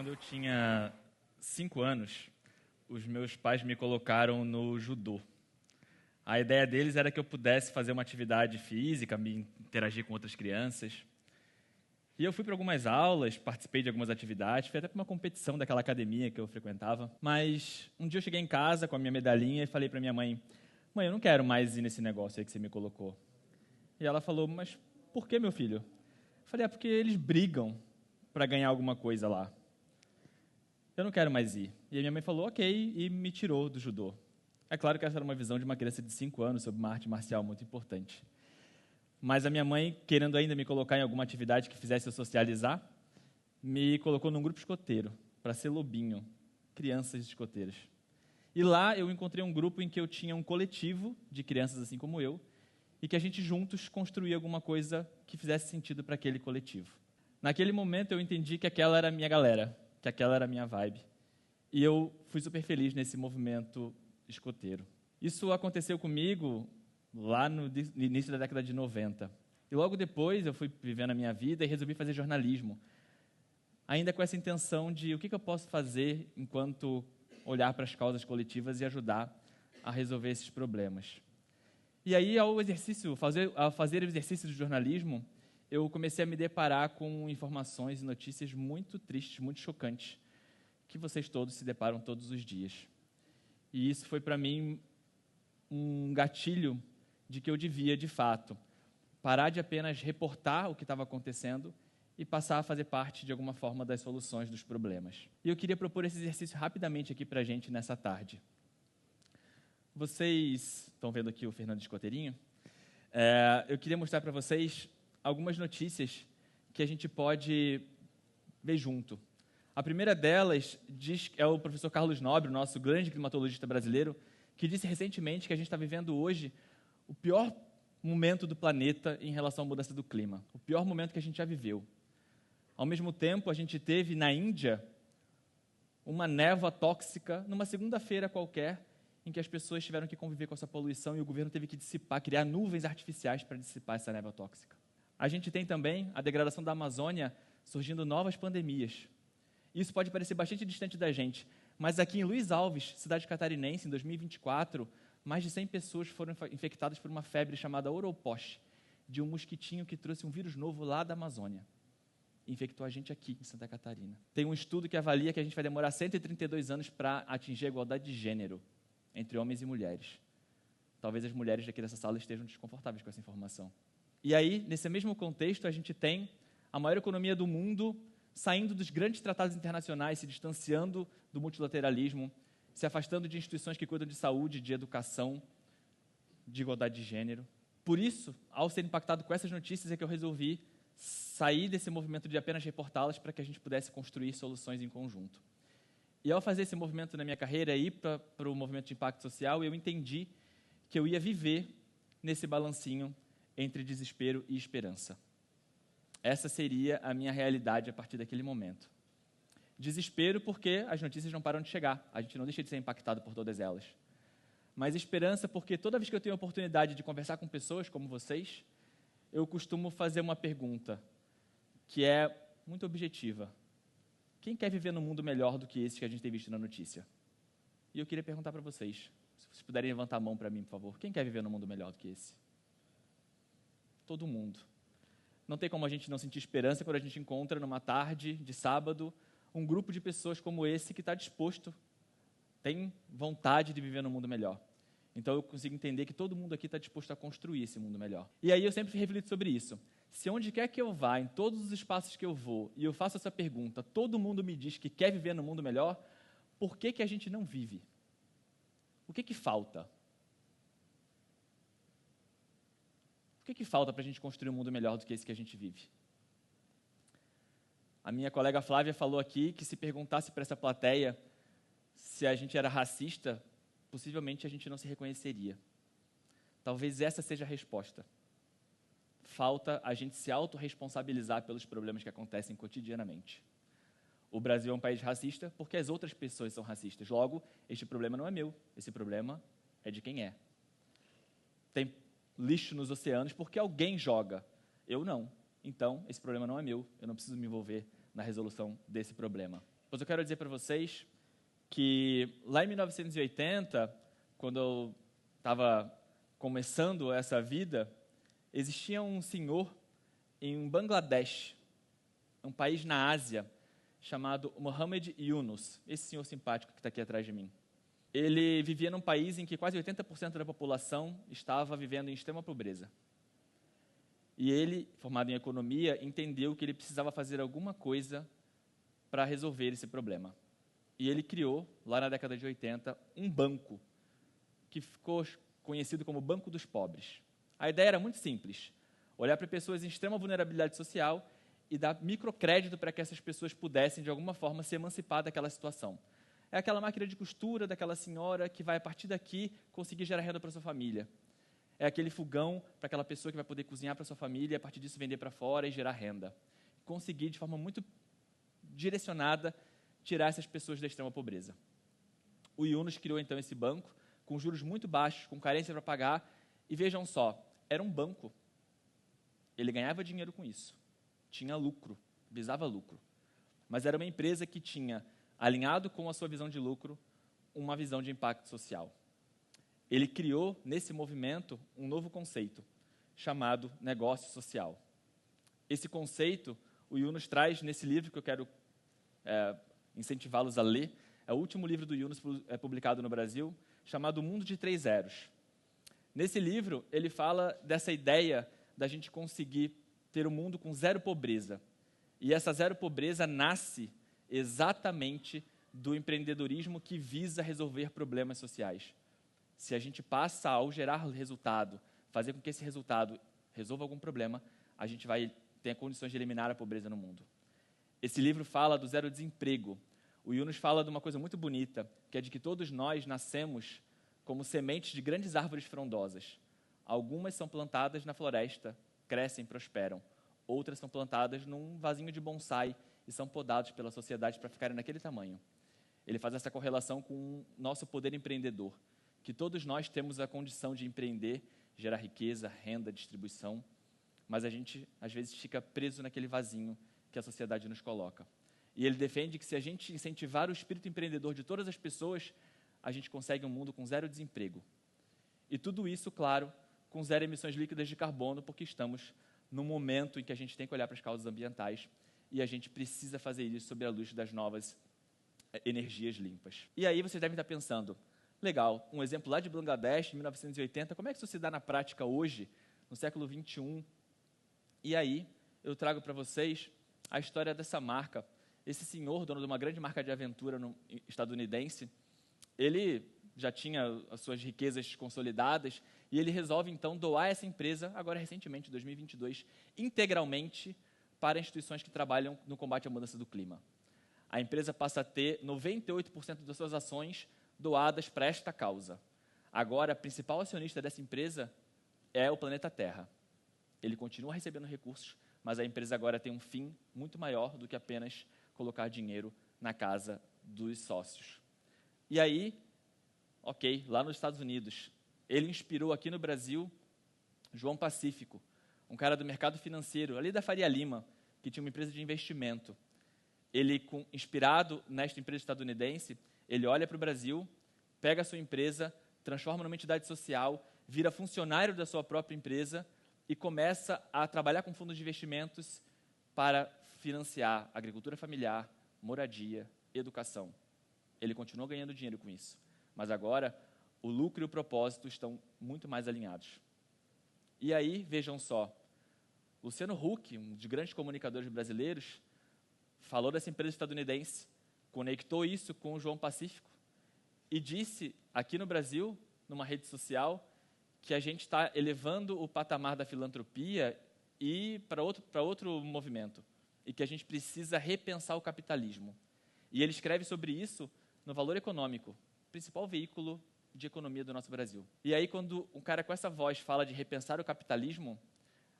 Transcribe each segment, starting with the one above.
Quando eu tinha 5 anos, os meus pais me colocaram no judô. A ideia deles era que eu pudesse fazer uma atividade física, me interagir com outras crianças. E eu fui para algumas aulas, participei de algumas atividades, fui até para uma competição daquela academia que eu frequentava. Mas um dia eu cheguei em casa com a minha medalhinha e falei para minha mãe: "Mãe, eu não quero mais ir nesse negócio aí que você me colocou." E ela falou: "Mas por que, meu filho?" Eu falei: porque eles brigam para ganhar alguma coisa lá. Eu não quero mais ir." E a minha mãe falou: "Ok", e me tirou do judô. É claro que essa era uma visão de uma criança de 5 anos sobre uma arte marcial muito importante. Mas a minha mãe, querendo ainda me colocar em alguma atividade que fizesse eu socializar, me colocou num grupo escoteiro, para ser lobinho, crianças escoteiras. E lá eu encontrei um grupo em que eu tinha um coletivo de crianças assim como eu, e que a gente juntos construía alguma coisa que fizesse sentido para aquele coletivo. Naquele momento eu entendi que aquela era a minha galera, que aquela era a minha vibe. E eu fui super feliz nesse movimento escoteiro. Isso aconteceu comigo lá no início da década de 90. E logo depois eu fui vivendo a minha vida e resolvi fazer jornalismo. Ainda com essa intenção de o que eu posso fazer enquanto olhar para as causas coletivas e ajudar a resolver esses problemas. E aí, ao fazer o exercício de jornalismo, eu comecei a me deparar com informações e notícias muito tristes, muito chocantes, que vocês todos se deparam todos os dias. E isso foi, para mim, um gatilho de que eu devia, de fato, parar de apenas reportar o que estava acontecendo e passar a fazer parte, de alguma forma, das soluções dos problemas. E eu queria propor esse exercício rapidamente aqui para a gente nessa tarde. Vocês estão vendo aqui o Fernando Escoteirinho? Eu queria mostrar para vocês algumas notícias que a gente pode ver junto. A primeira delas é o professor Carlos Nobre, o nosso grande climatologista brasileiro, que disse recentemente que a gente está vivendo hoje o pior momento do planeta em relação à mudança do clima, o pior momento que a gente já viveu. Ao mesmo tempo, a gente teve na Índia uma névoa tóxica numa segunda-feira qualquer, em que as pessoas tiveram que conviver com essa poluição e o governo teve que criar nuvens artificiais para dissipar essa névoa tóxica. A gente tem também a degradação da Amazônia, surgindo novas pandemias. Isso pode parecer bastante distante da gente, mas aqui em Luiz Alves, cidade catarinense, em 2024, mais de 100 pessoas foram infectadas por uma febre chamada Oropouche, de um mosquitinho que trouxe um vírus novo lá da Amazônia. Infectou a gente aqui, em Santa Catarina. Tem um estudo que avalia que a gente vai demorar 132 anos para atingir a igualdade de gênero entre homens e mulheres. Talvez as mulheres daqui dessa sala estejam desconfortáveis com essa informação. E aí, nesse mesmo contexto, a gente tem a maior economia do mundo saindo dos grandes tratados internacionais, se distanciando do multilateralismo, se afastando de instituições que cuidam de saúde, de educação, de igualdade de gênero. Por isso, ao ser impactado com essas notícias, é que eu resolvi sair desse movimento de apenas reportá-las para que a gente pudesse construir soluções em conjunto. E ao fazer esse movimento na minha carreira, ir para o movimento de impacto social, eu entendi que eu ia viver nesse balancinho entre desespero e esperança. Essa seria a minha realidade a partir daquele momento. Desespero porque as notícias não param de chegar, a gente não deixa de ser impactado por todas elas. Mas esperança porque toda vez que eu tenho a oportunidade de conversar com pessoas como vocês, eu costumo fazer uma pergunta que é muito objetiva. Quem quer viver num mundo melhor do que esse que a gente tem visto na notícia? E eu queria perguntar para vocês, se vocês puderem levantar a mão para mim, por favor. Quem quer viver num mundo melhor do que esse? Todo mundo. Não tem como a gente não sentir esperança quando a gente encontra, numa tarde de sábado, um grupo de pessoas como esse que está disposto, tem vontade de viver num mundo melhor. Então eu consigo entender que todo mundo aqui está disposto a construir esse mundo melhor. E aí eu sempre reflito sobre isso. Se onde quer que eu vá, em todos os espaços que eu vou, e eu faço essa pergunta, todo mundo me diz que quer viver num mundo melhor, por que a gente não vive? O que falta? O que falta para a gente construir um mundo melhor do que esse que a gente vive? A minha colega Flávia falou aqui que se perguntasse para essa plateia se a gente era racista, possivelmente a gente não se reconheceria. Talvez essa seja a resposta. Falta a gente se autorresponsabilizar pelos problemas que acontecem cotidianamente. O Brasil é um país racista porque as outras pessoas são racistas. Logo, este problema não é meu, esse problema é de quem é. Tem lixo nos oceanos porque alguém joga, eu não. Então, esse problema não é meu, eu não preciso me envolver na resolução desse problema. Pois eu quero dizer para vocês que lá em 1980, quando eu estava começando essa vida, existia um senhor em Bangladesh, um país na Ásia, chamado Mohammed Yunus, esse senhor simpático que está aqui atrás de mim. Ele vivia num país em que quase 80% da população estava vivendo em extrema pobreza. E ele, formado em economia, entendeu que ele precisava fazer alguma coisa para resolver esse problema. E ele criou, lá na década de 80, um banco que ficou conhecido como Banco dos Pobres. A ideia era muito simples: olhar para pessoas em extrema vulnerabilidade social e dar microcrédito para que essas pessoas pudessem, de alguma forma, se emancipar daquela situação. É aquela máquina de costura daquela senhora que vai, a partir daqui, conseguir gerar renda para sua família. É aquele fogão para aquela pessoa que vai poder cozinhar para sua família e, a partir disso, vender para fora e gerar renda. Conseguir, de forma muito direcionada, tirar essas pessoas da extrema pobreza. O Yunus criou, então, esse banco, com juros muito baixos, com carência para pagar, e vejam só, era um banco. Ele ganhava dinheiro com isso. Tinha lucro, visava lucro. Mas era uma empresa que tinha, alinhado com a sua visão de lucro, uma visão de impacto social. Ele criou, nesse movimento, um novo conceito, chamado negócio social. Esse conceito, o Yunus traz nesse livro que eu quero incentivá-los a ler. É o último livro do Yunus publicado no Brasil, chamado O Mundo de Três Zeros. Nesse livro, ele fala dessa ideia da gente conseguir ter um mundo com zero pobreza. E essa zero pobreza nasce exatamente do empreendedorismo que visa resolver problemas sociais. Se a gente passa, ao gerar resultado, fazer com que esse resultado resolva algum problema, a gente vai ter condições de eliminar a pobreza no mundo. Esse livro fala do zero desemprego. O Yunus fala de uma coisa muito bonita, que é de que todos nós nascemos como sementes de grandes árvores frondosas. Algumas são plantadas na floresta, crescem, prosperam. Outras são plantadas num vasinho de bonsai e são podados pela sociedade para ficarem naquele tamanho. Ele faz essa correlação com o nosso poder empreendedor, que todos nós temos a condição de empreender, gerar riqueza, renda, distribuição, mas a gente, às vezes, fica preso naquele vasinho que a sociedade nos coloca. E ele defende que se a gente incentivar o espírito empreendedor de todas as pessoas, a gente consegue um mundo com zero desemprego. E tudo isso, claro, com zero emissões líquidas de carbono, porque estamos num momento em que a gente tem que olhar para as causas ambientais e a gente precisa fazer isso sob a luz das novas energias limpas. E aí vocês devem estar pensando, legal, um exemplo lá de Bangladesh, em 1980, como é que isso se dá na prática hoje, no século XXI? E aí eu trago para vocês a história dessa marca. Esse senhor, dono de uma grande marca de aventura estadunidense, ele já tinha as suas riquezas consolidadas e ele resolve, então, doar essa empresa, agora recentemente, em 2022, integralmente para instituições que trabalham no combate à mudança do clima. A empresa passa a ter 98% das suas ações doadas para esta causa. Agora, a principal acionista dessa empresa é o planeta Terra. Ele continua recebendo recursos, mas a empresa agora tem um fim muito maior do que apenas colocar dinheiro na casa dos sócios. E aí, ok, lá nos Estados Unidos, ele inspirou aqui no Brasil João Pacífico, um cara do mercado financeiro, ali da Faria Lima, que tinha uma empresa de investimento. Ele, inspirado nesta empresa estadunidense, ele olha para o Brasil, pega a sua empresa, transforma numa entidade social, vira funcionário da sua própria empresa e começa a trabalhar com fundos de investimentos para financiar agricultura familiar, moradia, educação. Ele continua ganhando dinheiro com isso, mas agora o lucro e o propósito estão muito mais alinhados. E aí, vejam só, Luciano Huck, um dos grandes comunicadores brasileiros, falou dessa empresa estadunidense, conectou isso com o João Pacífico e disse aqui no Brasil, numa rede social, que a gente está elevando o patamar da filantropia e para outro movimento, e que a gente precisa repensar o capitalismo. E ele escreve sobre isso no Valor Econômico, principal veículo de economia do nosso Brasil. E aí, quando um cara com essa voz fala de repensar o capitalismo,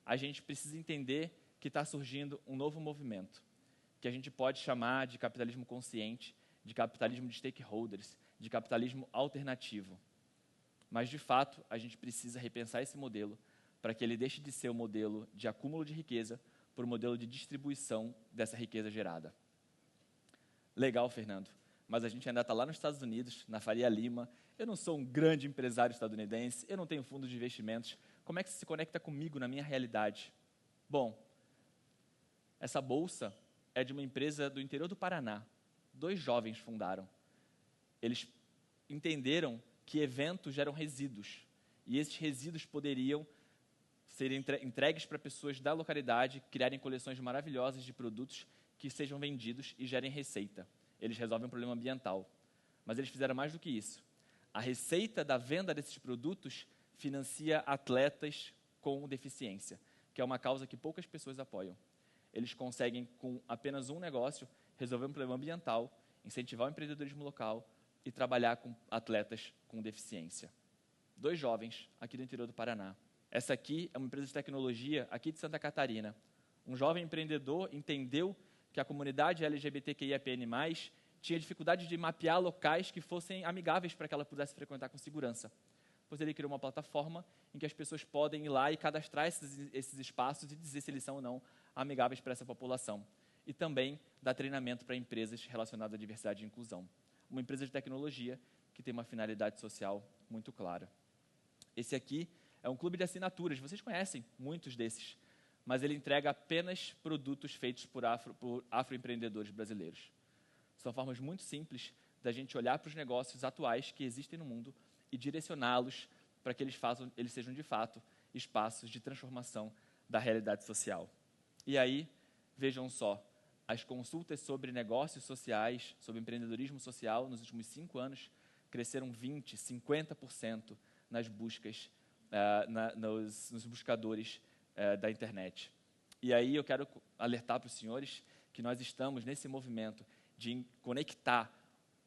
a gente precisa entender que está surgindo um novo movimento, que a gente pode chamar de capitalismo consciente, de capitalismo de stakeholders, de capitalismo alternativo. Mas, de fato, a gente precisa repensar esse modelo para que ele deixe de ser o modelo de acúmulo de riqueza por um modelo de distribuição dessa riqueza gerada. Legal, Fernando, mas a gente ainda está lá nos Estados Unidos, na Faria Lima. Eu não sou um grande empresário estadunidense, eu não tenho fundo de investimentos. Como é que isso se conecta comigo, na minha realidade? Bom, essa bolsa é de uma empresa do interior do Paraná. 2 jovens fundaram. Eles entenderam que eventos geram resíduos, e esses resíduos poderiam ser entregues para pessoas da localidade, criarem coleções maravilhosas de produtos que sejam vendidos e gerem receita. Eles resolvem um problema ambiental. Mas eles fizeram mais do que isso. A receita da venda desses produtos financia atletas com deficiência, que é uma causa que poucas pessoas apoiam. Eles conseguem, com apenas um negócio, resolver um problema ambiental, incentivar o empreendedorismo local e trabalhar com atletas com deficiência. 2 jovens aqui do interior do Paraná. Essa aqui é uma empresa de tecnologia aqui de Santa Catarina. Um jovem empreendedor entendeu que a comunidade LGBTQIAPN+, tinha dificuldade de mapear locais que fossem amigáveis para que ela pudesse frequentar com segurança. Pois ele criou uma plataforma em que as pessoas podem ir lá e cadastrar esses espaços e dizer se eles são ou não amigáveis para essa população. E também dá treinamento para empresas relacionadas à diversidade e inclusão. Uma empresa de tecnologia que tem uma finalidade social muito clara. Esse aqui é um clube de assinaturas, vocês conhecem muitos desses, mas ele entrega apenas produtos feitos por afroempreendedores brasileiros. São formas muito simples da gente olhar para os negócios atuais que existem no mundo e direcioná-los para que eles sejam, de fato, espaços de transformação da realidade social. E aí, vejam só, as consultas sobre negócios sociais, sobre empreendedorismo social, nos últimos 5 anos, cresceram 20%, 50% nas buscas, nos buscadores da internet. E aí eu quero alertar para os senhores que nós estamos nesse movimento de conectar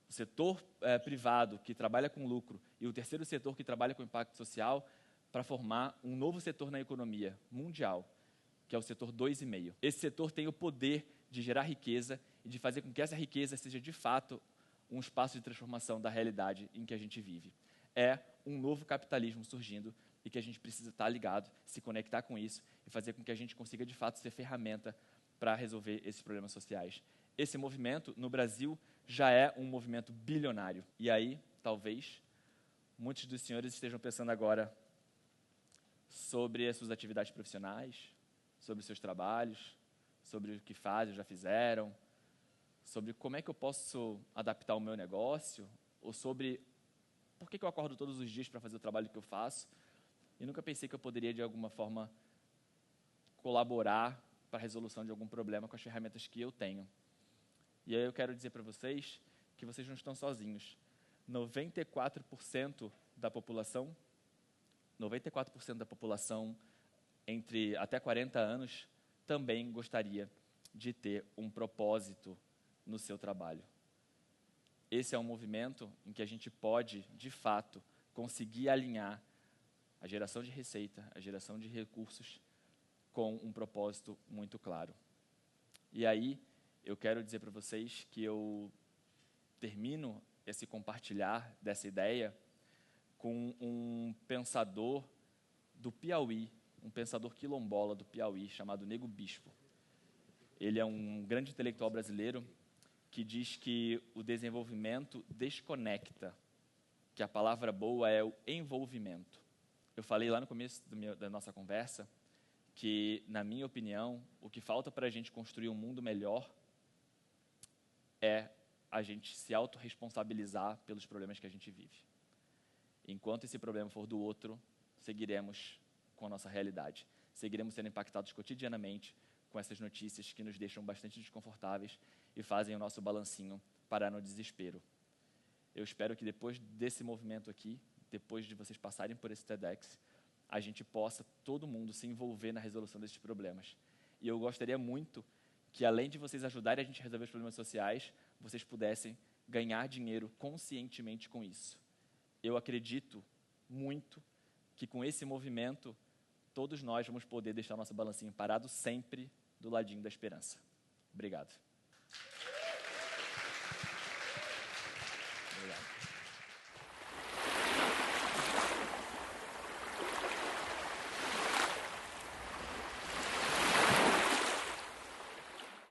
o setor privado, que trabalha com lucro, e o terceiro setor, que trabalha com impacto social, para formar um novo setor na economia mundial, que é o setor 2,5. Esse setor tem o poder de gerar riqueza e de fazer com que essa riqueza seja, de fato, um espaço de transformação da realidade em que a gente vive. É um novo capitalismo surgindo e que a gente precisa estar ligado, se conectar com isso e fazer com que a gente consiga, de fato, ser ferramenta para resolver esses problemas sociais. Esse movimento, no Brasil, já é um movimento bilionário. E aí, talvez, muitos dos senhores estejam pensando agora sobre as suas atividades profissionais, sobre os seus trabalhos, sobre o que fazem, já fizeram, sobre como é que eu posso adaptar o meu negócio, ou sobre por que eu acordo todos os dias para fazer o trabalho que eu faço, e nunca pensei que eu poderia, de alguma forma, colaborar para a resolução de algum problema com as ferramentas que eu tenho. E aí eu quero dizer para vocês que vocês não estão sozinhos. 94% da população entre até 40 anos também gostaria de ter um propósito no seu trabalho. Esse é um movimento em que a gente pode, de fato, conseguir alinhar a geração de receita, a geração de recursos com um propósito muito claro. E aí, eu quero dizer para vocês que eu termino esse compartilhar dessa ideia com um pensador do Piauí, um pensador quilombola do Piauí, chamado Nego Bispo. Ele é um grande intelectual brasileiro que diz que o desenvolvimento desconecta, que a palavra boa é o envolvimento. Eu falei lá no começo da nossa conversa que, na minha opinião, o que falta para a gente construir um mundo melhor é a gente se autorresponsabilizar pelos problemas que a gente vive. Enquanto esse problema for do outro, seguiremos com a nossa realidade. Seguiremos sendo impactados cotidianamente com essas notícias que nos deixam bastante desconfortáveis e fazem o nosso balancinho parar no desespero. Eu espero que depois desse movimento aqui, depois de vocês passarem por esse TEDx, a gente possa, todo mundo, se envolver na resolução desses problemas. E eu gostaria muito que, além de vocês ajudarem a gente a resolver os problemas sociais, vocês pudessem ganhar dinheiro conscientemente com isso. Eu acredito muito que, com esse movimento, todos nós vamos poder deixar nosso balancinho parado sempre do ladinho da esperança. Obrigado.